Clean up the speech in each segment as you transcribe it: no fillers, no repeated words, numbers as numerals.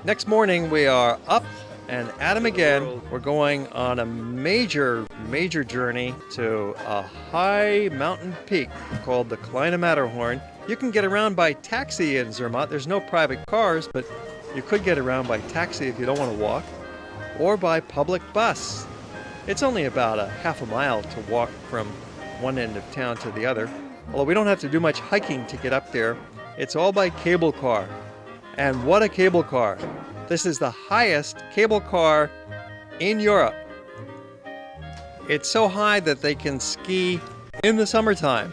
Next morning we are up and at 'em again. We're going on a major journey to a high mountain peak called the Klein Matterhorn. You can get around by taxi in Zermatt. There's no private cars, but you could get around by taxi if you don't want to walk, or by public bus. It's only about a half a mile to walk from one end of town to the other. Although we don't have to do much hiking to get up there. It's all by cable car. And what a cable car! This is the highest cable car in Europe. It's so high that they can ski in the summertime.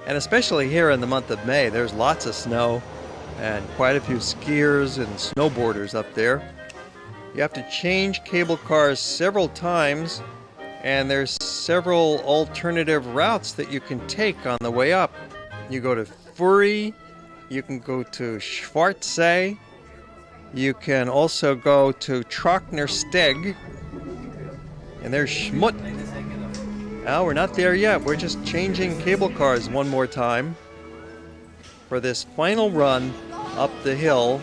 And especially here in the month of May, there's lots of snow and quite a few skiers and snowboarders up there. You have to change cable cars several times, and there's several alternative routes that you can take on the way up. You go to Furi, you can go to Schwarzsee, you can also go to Trocknersteg, and there's Zmutt. Now we're not there yet, we're just changing cable cars one more time for this final run up the hill.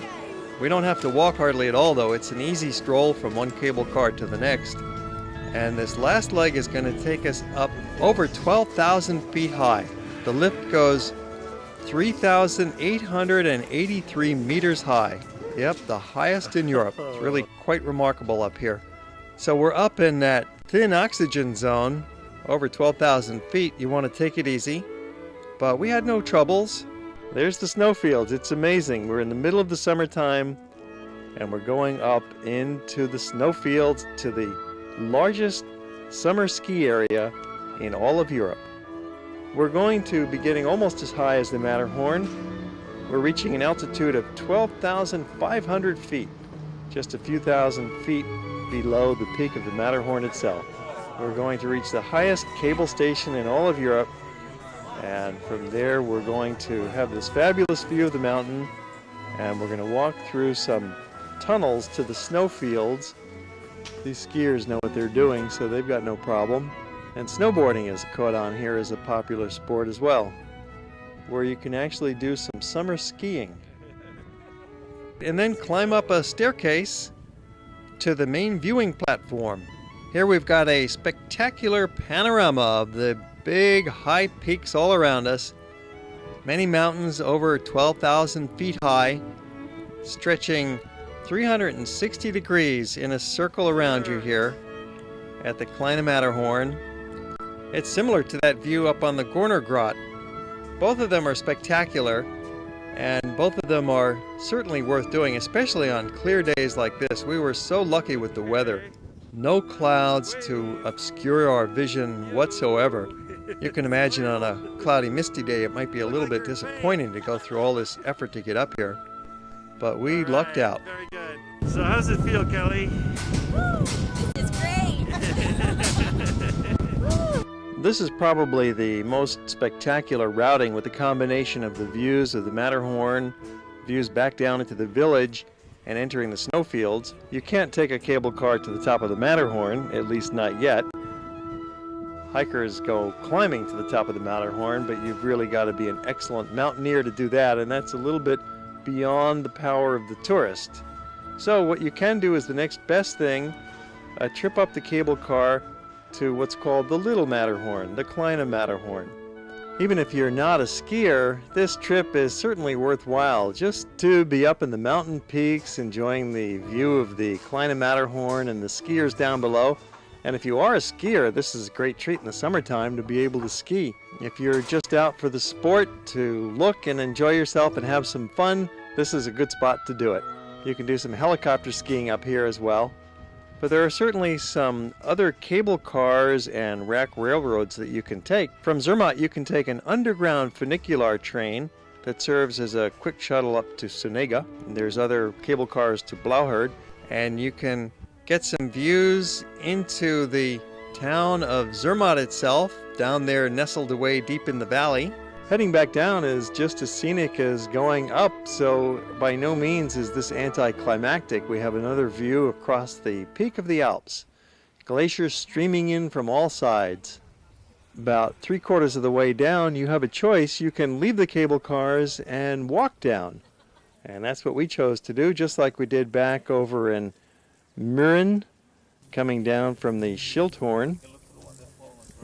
We don't have to walk hardly at all though, it's an easy stroll from one cable car to the next. And this last leg is going to take us up over 12,000 feet high. The lift goes 3,883 meters high. Yep, the highest in Europe. It's really quite remarkable up here. So we're up in that thin oxygen zone, over 12,000 feet. You want to take it easy. But we had no troubles. There's the snowfields. It's amazing. We're in the middle of the summertime, and we're going up into the snowfields to the largest summer ski area in all of Europe. We're going to be getting almost as high as the Matterhorn. We're reaching an altitude of 12,500 feet, just a few thousand feet below the peak of the Matterhorn itself. We're going to reach the highest cable station in all of Europe, and from there we're going to have this fabulous view of the mountain, and we're going to walk through some tunnels to the snowfields. These skiers know what they're doing, so they've got no problem. And snowboarding is caught on here as a popular sport as well, where you can actually do some summer skiing. And then climb up a staircase to the main viewing platform. Here we've got a spectacular panorama of the big high peaks all around us. Many mountains over 12,000 feet high, stretching 360 degrees in a circle around you here at the Klein Matterhorn. It's similar to that view up on the Gorner Grot. Both of them are spectacular, and both of them are certainly worth doing, especially on clear days like this. We were so lucky with the weather. No clouds to obscure our vision whatsoever. You can imagine on a cloudy, misty day it might be a little bit disappointing to go through all this effort to get up here. But we lucked out. Very good. So how does it feel, Kelly? Woo! This is great! This is probably the most spectacular routing, with the combination of the views of the Matterhorn, views back down into the village, and entering the snowfields. You can't take a cable car to the top of the Matterhorn, at least not yet. Hikers go climbing to the top of the Matterhorn, but you've really got to be an excellent mountaineer to do that, and that's a little bit beyond the power of the tourist. So what you can do is the next best thing, a trip up the cable car to what's called the Little Matterhorn, the Klein Matterhorn. Even if you're not a skier, this trip is certainly worthwhile, just to be up in the mountain peaks, enjoying the view of the Klein Matterhorn and the skiers down below. And if you are a skier, this is a great treat in the summertime to be able to ski. If you're just out for the sport, to look and enjoy yourself and have some fun, this is a good spot to do it. You can do some helicopter skiing up here as well. But there are certainly some other cable cars and rack railroads that you can take. From Zermatt, you can take an underground funicular train that serves as a quick shuttle up to Sonega. And there's other cable cars to Blauherd, and you can get some views into the town of Zermatt itself, down there nestled away deep in the valley. Heading back down is just as scenic as going up, so by no means is this anticlimactic. We have another view across the peak of the Alps. Glaciers streaming in from all sides. About 3/4 of the way down, you have a choice. You can leave the cable cars and walk down. And that's what we chose to do, just like we did back over in Mürren, coming down from the Schildhorn.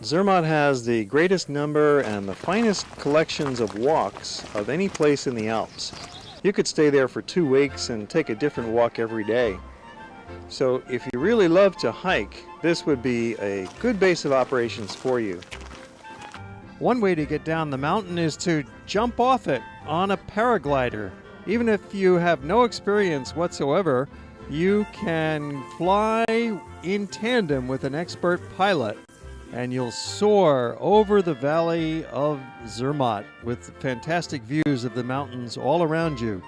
Zermatt has the greatest number and the finest collections of walks of any place in the Alps. You could stay there for 2 weeks and take a different walk every day. So if you really love to hike, this would be a good base of operations for you. One way to get down the mountain is to jump off it on a paraglider. Even if you have no experience whatsoever, you can fly in tandem with an expert pilot, and you'll soar over the valley of Zermatt with fantastic views of the mountains all around you.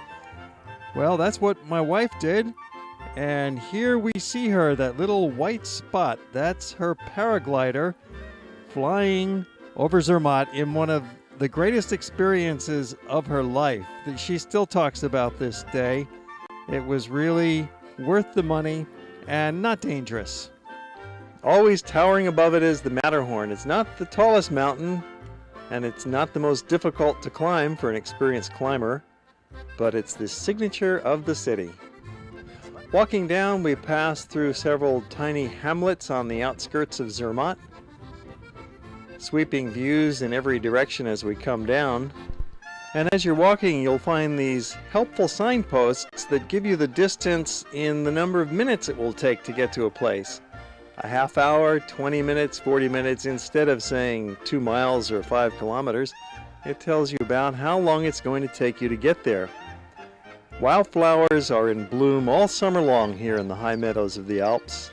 Well, that's what my wife did, and here we see her, that little white spot. That's her paraglider flying over Zermatt in one of the greatest experiences of her life. She still talks about this day. It was really worth the money and not dangerous. Always towering above it is the Matterhorn. It's not the tallest mountain, and it's not the most difficult to climb for an experienced climber, but it's the signature of the city. Walking down, we pass through several tiny hamlets on the outskirts of Zermatt. Sweeping views in every direction as we come down. And as you're walking, you'll find these helpful signposts that give you the distance in the number of minutes it will take to get to a place. A half hour, 20 minutes, 40 minutes, instead of saying 2 miles or 5 kilometers, it tells you about how long it's going to take you to get there. Wildflowers are in bloom all summer long here in the high meadows of the Alps.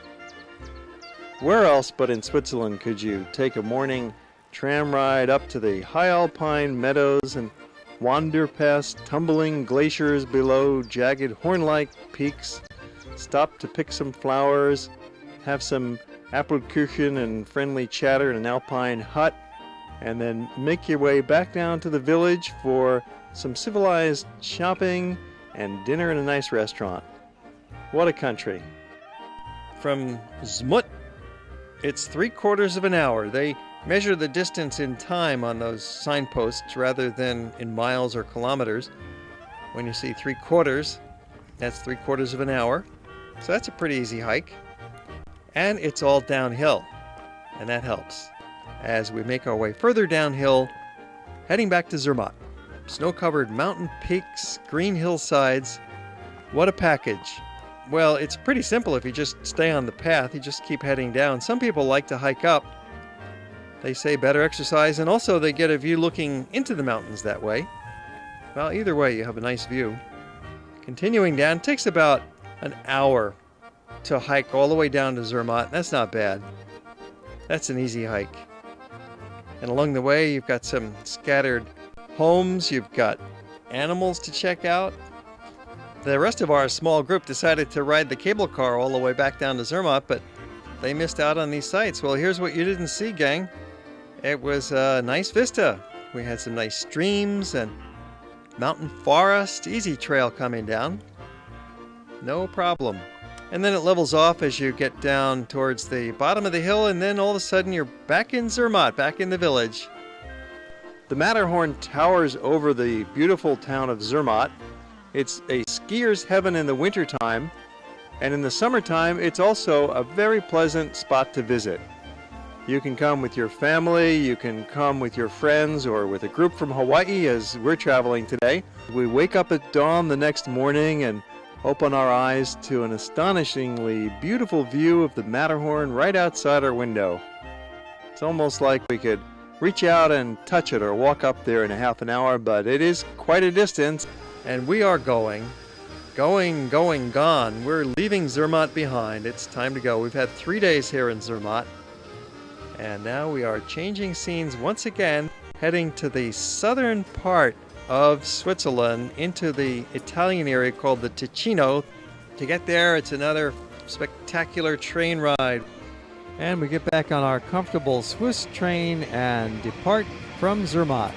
Where else but in Switzerland could you take a morning tram ride up to the high alpine meadows and wander past tumbling glaciers below jagged horn-like peaks, stop to pick some flowers, have some Apfelkuchen and friendly chatter in an alpine hut, and then make your way back down to the village for some civilized shopping and dinner in a nice restaurant. What a country. From Zmutt, it's 3/4 of an hour. They measure the distance in time on those signposts rather than in miles or kilometers. When you see 3/4, that's 3/4 of an hour. So that's a pretty easy hike. And it's all downhill, and that helps as we make our way further downhill, heading back to Zermatt. Snow-covered mountain peaks, green hillsides. What a package. Well, it's pretty simple if you just stay on the path. You just keep heading down. Some people like to hike up. They say better exercise, and also they get a view looking into the mountains that way. Well, either way, you have a nice view. Continuing down, it takes about an hour to hike all the way down to Zermatt. That's not bad. That's an easy hike. And along the way, you've got some scattered homes. You've got animals to check out. The rest of our small group decided to ride the cable car all the way back down to Zermatt, but they missed out on these sights. Well, here's what you didn't see, gang. It was a nice vista. We had some nice streams and mountain forest, easy trail coming down. No problem. And then it levels off as you get down towards the bottom of the hill, and then all of a sudden you're back in Zermatt, back in the village. The Matterhorn towers over the beautiful town of Zermatt. It's a skier's heaven in the wintertime, and in the summertime it's also a very pleasant spot to visit. You can come with your family, you can come with your friends, or with a group from Hawaii as we're traveling today. We wake up at dawn the next morning and open our eyes to an astonishingly beautiful view of the Matterhorn right outside our window. It's almost like we could reach out and touch it or walk up there in a half an hour, but it is quite a distance. And we are going, gone. We're leaving Zermatt behind. It's time to go. We've had 3 days here in Zermatt. And now we are changing scenes once again, heading to the southern part of Switzerland into the Italian area called the Ticino. To get there, it's another spectacular train ride. And we get back on our comfortable Swiss train and depart from Zermatt.